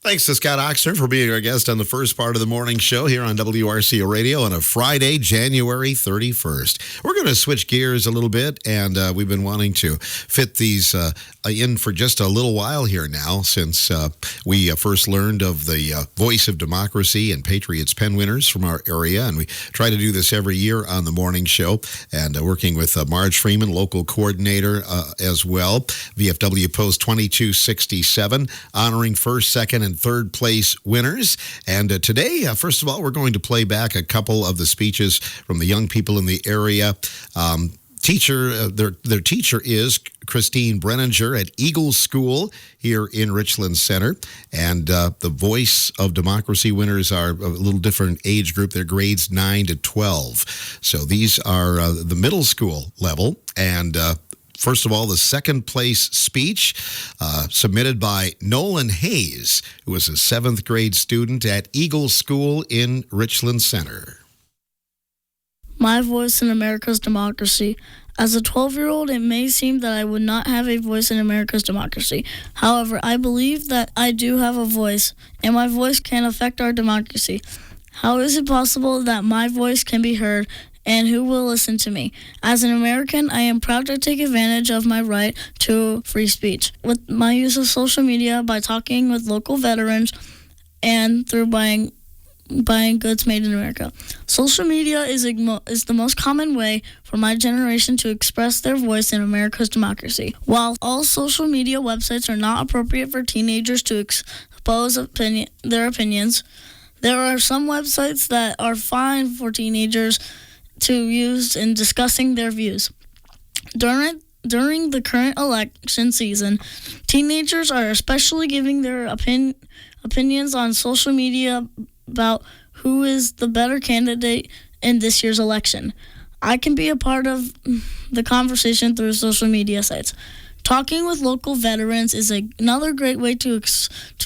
Thanks to Scott Oxner for being our guest on the first part of the morning show here on WRCO Radio on a Friday, January 31st. We're going to switch gears a little bit, and we've been wanting to fit these in for just a little while here now since we first learned of the Voice of Democracy and Patriots Pen Winners from our area, and we try to do this every year on the morning show, and working with Marge Freeman, local coordinator as well. VFW Post 2267, honoring first, second, and third place winners. And today, first of all, we're going to play back a couple of the speeches from the young people in the area. Their teacher is Christine Brenninger at Eagle School here in Richland Center. And the Voice of Democracy winners are a little different age group. They're grades 9 to 12. So these are the middle school level. And first of all, the second place speech submitted by Nolan Hayes, who is a 7th grade student at Eagle School in Richland Center. My voice in America's democracy. As a 12-year-old, it may seem that I would not have a voice in America's democracy. However, I believe that I do have a voice, and my voice can affect our democracy. How is it possible that my voice can be heard, and who will listen to me? As an American, I am proud to take advantage of my right to free speech with my use of social media by talking with local veterans and through buying goods made in America. Social media is the most common way for my generation to express their voice in America's democracy. While all social media websites are not appropriate for teenagers to expose their opinions, there are some websites that are fine for teenagers to use in discussing their views. During the current election season, teenagers are especially giving their opinions on social media about who is the better candidate in this year's election. I can be a part of the conversation through social media sites. Talking with local veterans is another great way to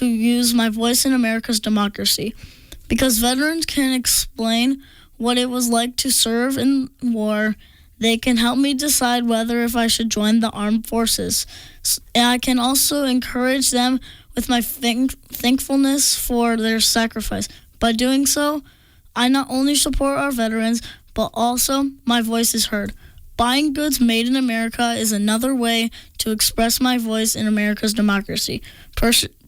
use my voice in America's democracy, because veterans can explain what it was like to serve in war. They can help me decide whether if I should join the armed forces. And I can also encourage them with my thankfulness for their sacrifice. By doing so, I not only support our veterans, but also my voice is heard. Buying goods made in America is another way to express my voice in America's democracy.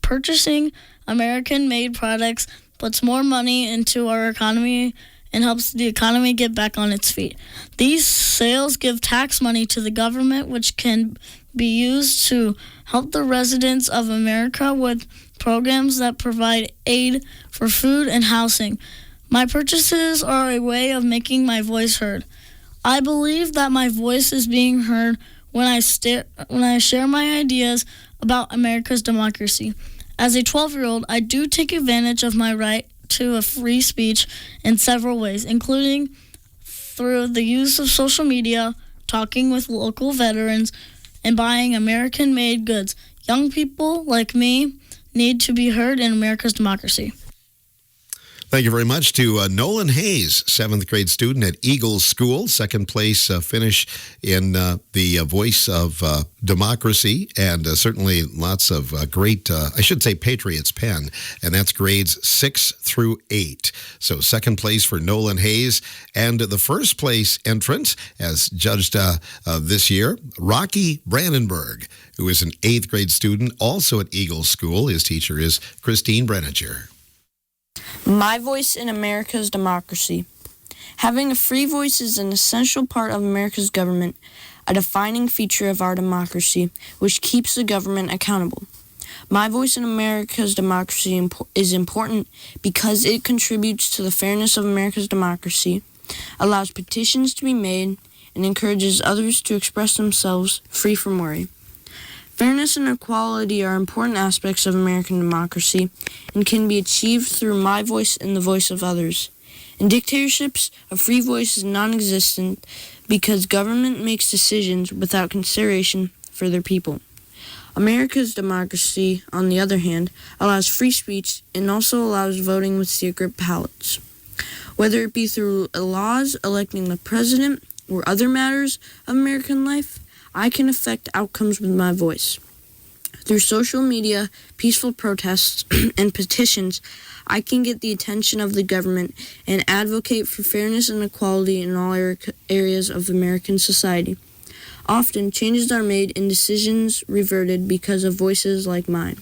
Purchasing American-made products puts more money into our economy and helps the economy get back on its feet. These sales give tax money to the government, which can be used to help the residents of America with programs that provide aid for food and housing. My purchases are a way of making my voice heard. I believe that my voice is being heard when I share my ideas about America's democracy. As a 12-year-old, I do take advantage of my right to a free speech in several ways, including through the use of social media, talking with local veterans, and buying American-made goods. Young people like me need to be heard in America's democracy. Thank you very much to Nolan Hayes, 7th grade student at Eagle School, second place finish in the Voice of Democracy, and certainly lots of great, I should say Patriots Pen, and that's grades 6 through 8. So second place for Nolan Hayes, and the first place entrant, as judged this year, Rocky Brandenburg, who is an 8th grade student, also at Eagle School. His teacher is Christine Brenninger. My voice in America's democracy. Having a free voice is an essential part of America's government, a defining feature of our democracy, which keeps the government accountable. My voice in America's democracy is important because it contributes to the fairness of America's democracy, allows petitions to be made, and encourages others to express themselves free from worry. Fairness and equality are important aspects of American democracy and can be achieved through my voice and the voice of others. In dictatorships, a free voice is non-existent because government makes decisions without consideration for their people. America's democracy, on the other hand, allows free speech and also allows voting with secret ballots. Whether it be through laws electing the president or other matters of American life, I can affect outcomes with my voice. Through social media, peaceful protests, and petitions, I can get the attention of the government and advocate for fairness and equality in all areas of American society. Often, changes are made and decisions reverted because of voices like mine.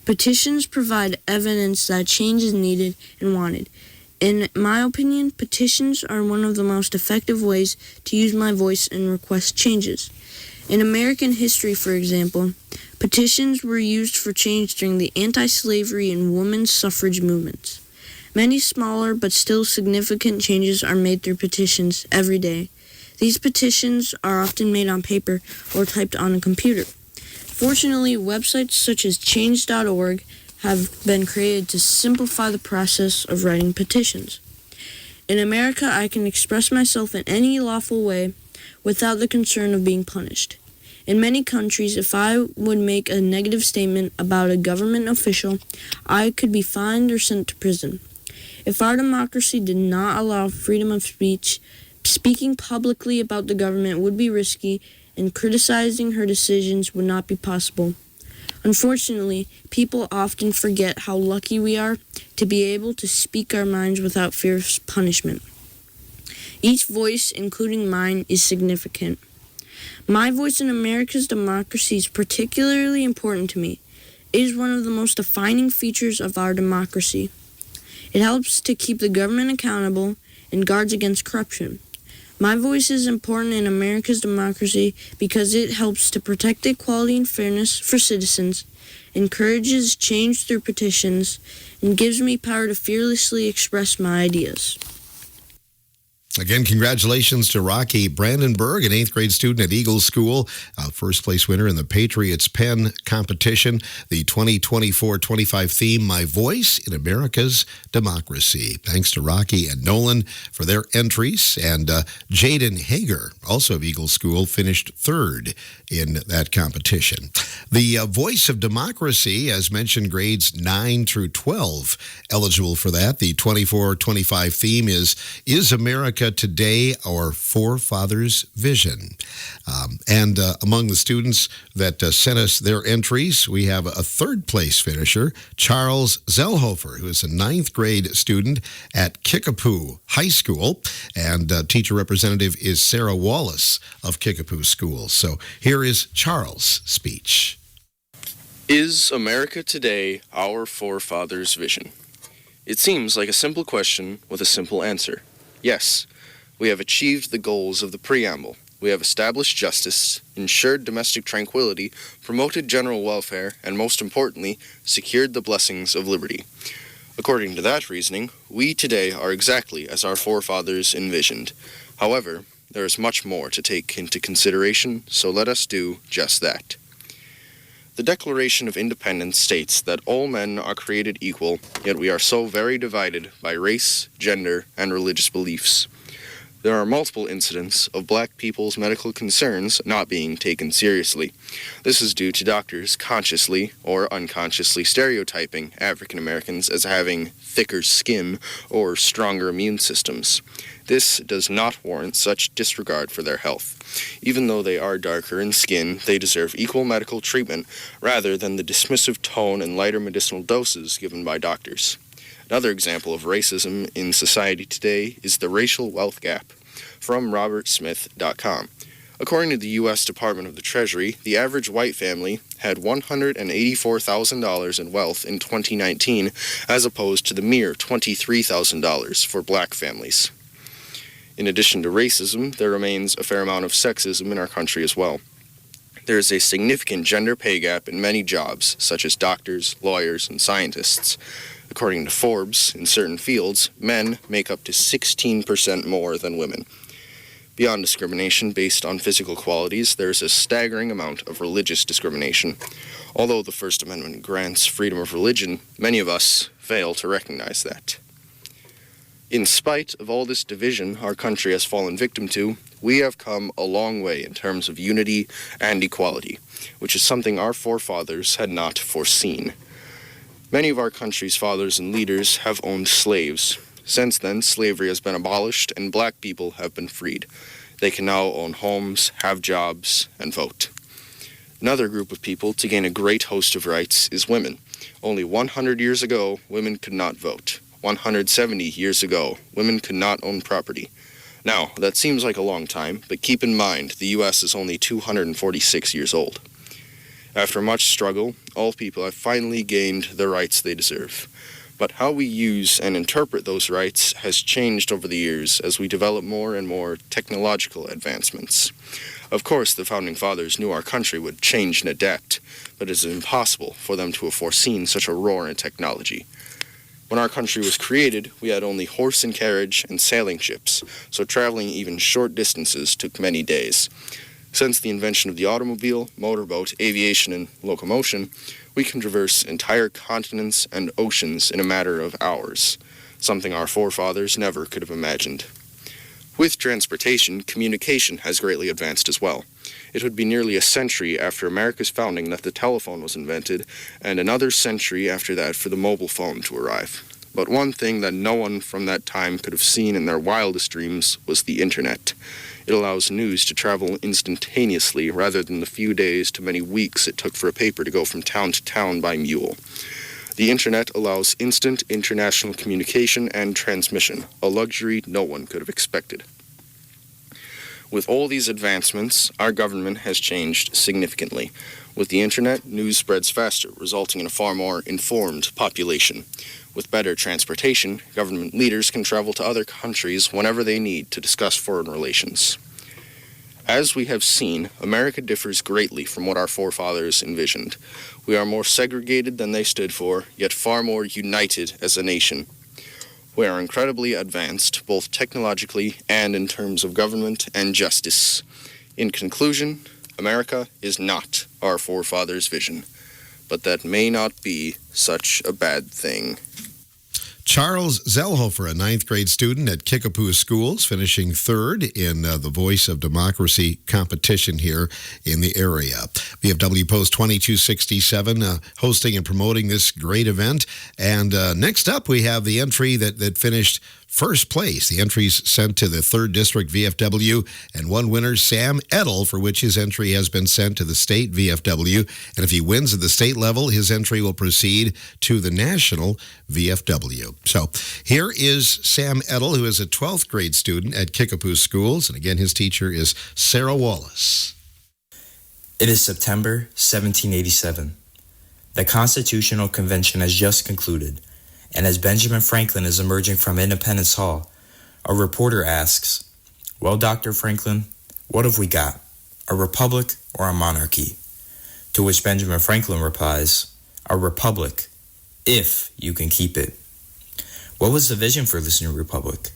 Petitions provide evidence that change is needed and wanted. In my opinion, petitions are one of the most effective ways to use my voice and request changes. In American history, for example, petitions were used for change during the anti-slavery and women's suffrage movements. Many smaller but still significant changes are made through petitions every day. These petitions are often made on paper or typed on a computer. Fortunately, websites such as change.org have been created to simplify the process of writing petitions. In America, I can express myself in any lawful way without the concern of being punished. In many countries, if I would make a negative statement about a government official, I could be fined or sent to prison. If our democracy did not allow freedom of speech, speaking publicly about the government would be risky, and criticizing her decisions would not be possible. Unfortunately, people often forget how lucky we are to be able to speak our minds without fear of punishment. Each voice, including mine, is significant. My voice in America's democracy is particularly important to me. It is one of the most defining features of our democracy. It helps to keep the government accountable and guards against corruption. My voice is important in America's democracy because it helps to protect equality and fairness for citizens, encourages change through petitions, and gives me power to fearlessly express my ideas. Again, congratulations to Rocky Brandenburg, an 8th grade student at Eagle School, first place winner in the Patriots Pen competition, the 2024-25 theme, My Voice in America's Democracy. Thanks to Rocky and Nolan for their entries. And Jaden Hager, also of Eagle School, finished 3rd in that competition. The Voice of Democracy, as mentioned, grades 9 through 12 eligible for that. The 24-25 theme is America Today, Our Forefathers' Vision. And among the students that sent us their entries, we have a 3rd place finisher, Charles Zellhofer, who is a 9th grade student at Kickapoo High School. And teacher representative is Sarah Wallace of Kickapoo School. So here is Charles' speech. Is America today our forefathers' vision? It seems like a simple question with a simple answer. Yes, we have achieved the goals of the preamble. We have established justice, ensured domestic tranquility, promoted general welfare, and most importantly, secured the blessings of liberty. According to that reasoning, we today are exactly as our forefathers envisioned. However, there is much more to take into consideration, so let us do just that. The Declaration of Independence states that all men are created equal, yet we are so very divided by race, gender, and religious beliefs. There are multiple incidents of black people's medical concerns not being taken seriously. This is due to doctors consciously or unconsciously stereotyping African Americans as having thicker skin or stronger immune systems. This does not warrant such disregard for their health. Even though they are darker in skin, they deserve equal medical treatment rather than the dismissive tone and lighter medicinal doses given by doctors. Another example of racism in society today is the racial wealth gap, from robertsmith.com. According to the U.S. Department of the Treasury, the average white family had $184,000 in wealth in 2019, as opposed to the mere $23,000 for black families. In addition to racism, there remains a fair amount of sexism in our country as well. There is a significant gender pay gap in many jobs, such as doctors, lawyers, and scientists. According to Forbes, in certain fields, men make up to 16% more than women. Beyond discrimination based on physical qualities, there is a staggering amount of religious discrimination. Although the First Amendment grants freedom of religion, many of us fail to recognize that. In spite of all this division our country has fallen victim to, we have come a long way in terms of unity and equality, which is something our forefathers had not foreseen. Many of our country's fathers and leaders have owned slaves. Since then, slavery has been abolished and black people have been freed. They can now own homes, have jobs, and vote. Another group of people to gain a great host of rights is women. Only 100 years ago, women could not vote. 170 years ago, women could not own property. Now, that seems like a long time, but keep in mind the U.S. is only 246 years old. After much struggle, all people have finally gained the rights they deserve. But how we use and interpret those rights has changed over the years as we develop more and more technological advancements. Of course, the Founding Fathers knew our country would change and adapt, but it is impossible for them to have foreseen such a roar in technology. When our country was created, we had only horse and carriage and sailing ships, so traveling even short distances took many days. Since the invention of the automobile, motorboat, aviation, and locomotion, we can traverse entire continents and oceans in a matter of hours, something our forefathers never could have imagined. With transportation, communication has greatly advanced as well. It would be nearly a century after America's founding that the telephone was invented, and another century after that for the mobile phone to arrive. But one thing that no one from that time could have seen in their wildest dreams was the internet. It allows news to travel instantaneously rather than the few days to many weeks it took for a paper to go from town to town by mule. The internet allows instant international communication and transmission, a luxury no one could have expected. With all these advancements, our government has changed significantly. With the internet, news spreads faster, resulting in a far more informed population. With better transportation, government leaders can travel to other countries whenever they need to discuss foreign relations. As we have seen, America differs greatly from what our forefathers envisioned. We are more segregated than they stood for, yet far more united as a nation. We are incredibly advanced, both technologically and in terms of government and justice. In conclusion, America is not our forefathers' vision, but that may not be such a bad thing. Charles Zellhofer, a ninth grade student at Kickapoo Schools, finishing third in the Voice of Democracy competition here in the area. VFW Post 2267 hosting and promoting this great event. And next up, we have the entry that finished first place. The entries sent to the 3rd District VFW, and one winner, Sam Edel, for which his entry has been sent to the state VFW. And if he wins at the state level, his entry will proceed to the national VFW. So here is Sam Edel, who is a 12th grade student at Kickapoo Schools. And again, his teacher is Sarah Wallace. It is September 1787. The Constitutional Convention has just concluded. And as Benjamin Franklin is emerging from Independence Hall, a reporter asks, "Well, Dr. Franklin, what have we got? A republic or a monarchy?" To which Benjamin Franklin replies, "A republic, if you can keep it." What was the vision for this new republic?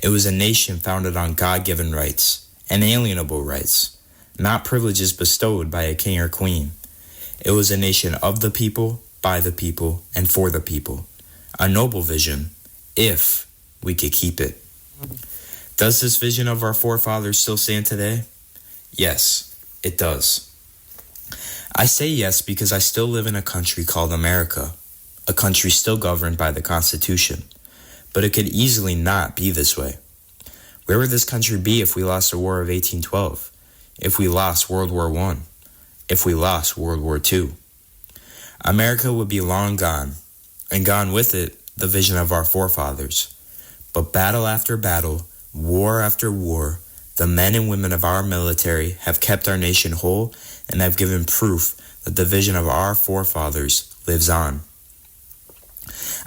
It was a nation founded on God-given rights, inalienable rights, not privileges bestowed by a king or queen. It was a nation of the people, by the people, and for the people. A noble vision, if we could keep it. Does this vision of our forefathers still stand today? Yes, it does. I say yes because I still live in a country called America, a country still governed by the Constitution. But it could easily not be this way. Where would this country be if we lost the War of 1812? If we lost World War I? If we lost World War II? America would be long gone, and gone with it the vision of our forefathers. But battle after battle, war after war, the men and women of our military have kept our nation whole and have given proof that the vision of our forefathers lives on.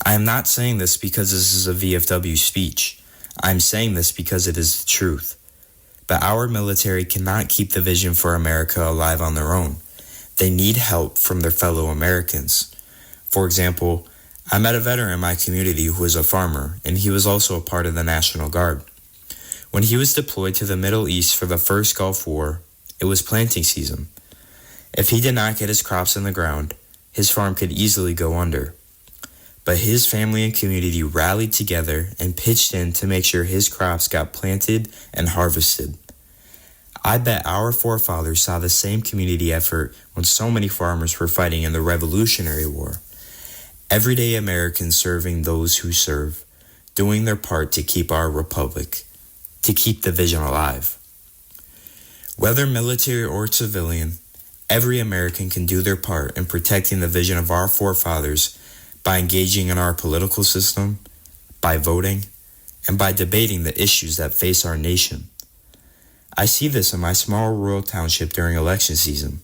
I am not saying this because this is a VFW speech. I am saying this because it is the truth. But our military cannot keep the vision for America alive on their own. They need help from their fellow Americans. For example, I met a veteran in my community who was a farmer, and he was also a part of the National Guard. When he was deployed to the Middle East for the first Gulf War, it was planting season. If he did not get his crops in the ground, his farm could easily go under. But his family and community rallied together and pitched in to make sure his crops got planted and harvested. I bet our forefathers saw the same community effort when so many farmers were fighting in the Revolutionary War. Everyday Americans serving those who serve, doing their part to keep our republic, to keep the vision alive. Whether military or civilian, every American can do their part in protecting the vision of our forefathers by engaging in our political system, by voting, and by debating the issues that face our nation. I see this in my small rural township during election season.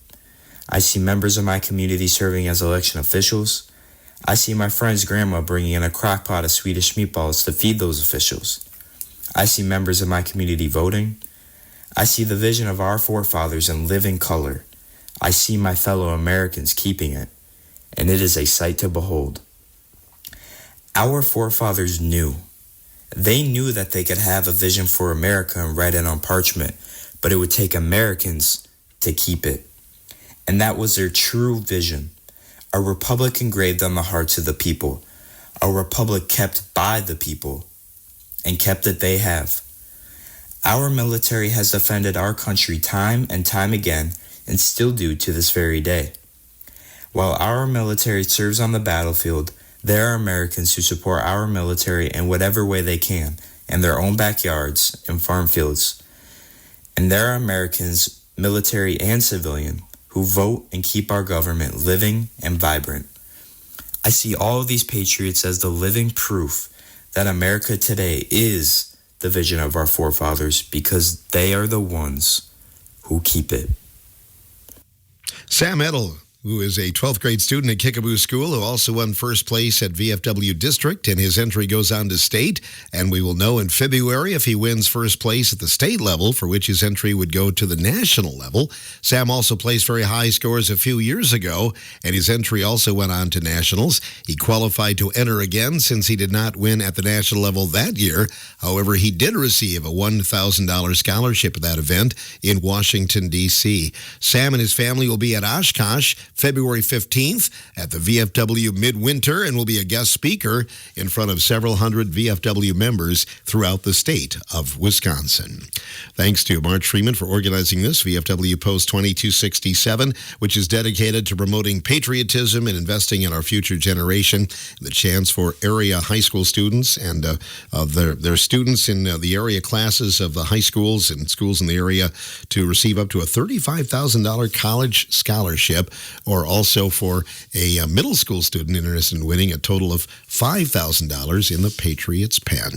I see members of my community serving as election officials. I see my friend's grandma bringing in a crock pot of Swedish meatballs to feed those officials. I see members of my community voting. I see the vision of our forefathers in living color. I see my fellow Americans keeping it, and it is a sight to behold. Our forefathers knew. They knew that they could have a vision for America and write it on parchment, but it would take Americans to keep it. And that was their true vision. A republic engraved on the hearts of the people. A republic kept by the people. And kept it they have. Our military has defended our country time and time again, and still do to this very day. While our military serves on the battlefield, there are Americans who support our military in whatever way they can, in their own backyards and farm fields. And there are Americans, military and civilian, who vote and keep our government living and vibrant. I see all of these patriots as the living proof that America today is the vision of our forefathers because they are the ones who keep it. Sam Edel, who is a 12th grade student at Kickapoo School, who also won first place at VFW District, and his entry goes on to state. And we will know in February if he wins first place at the state level, for which his entry would go to the national level. Sam also placed very high scores a few years ago, and his entry also went on to nationals. He qualified to enter again since he did not win at the national level that year. However, he did receive a $1,000 scholarship at that event in Washington, D.C. Sam and his family will be at Oshkosh February 15th at the VFW Midwinter and will be a guest speaker in front of several hundred VFW members throughout the state of Wisconsin. Thanks to Marge Freeman for organizing this VFW Post 2267, which is dedicated to promoting patriotism and investing in our future generation. The chance for area high school students and their students in the area classes of the high schools and schools in the area to receive up to a $35,000 college scholarship, or also for a middle school student interested in winning a total of $5,000 in the Patriots Pen.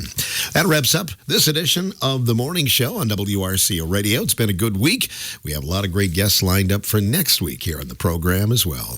That wraps up this edition of The Morning Show on WRCO Radio. It's been a good week. We have a lot of great guests lined up for next week here on the program as well.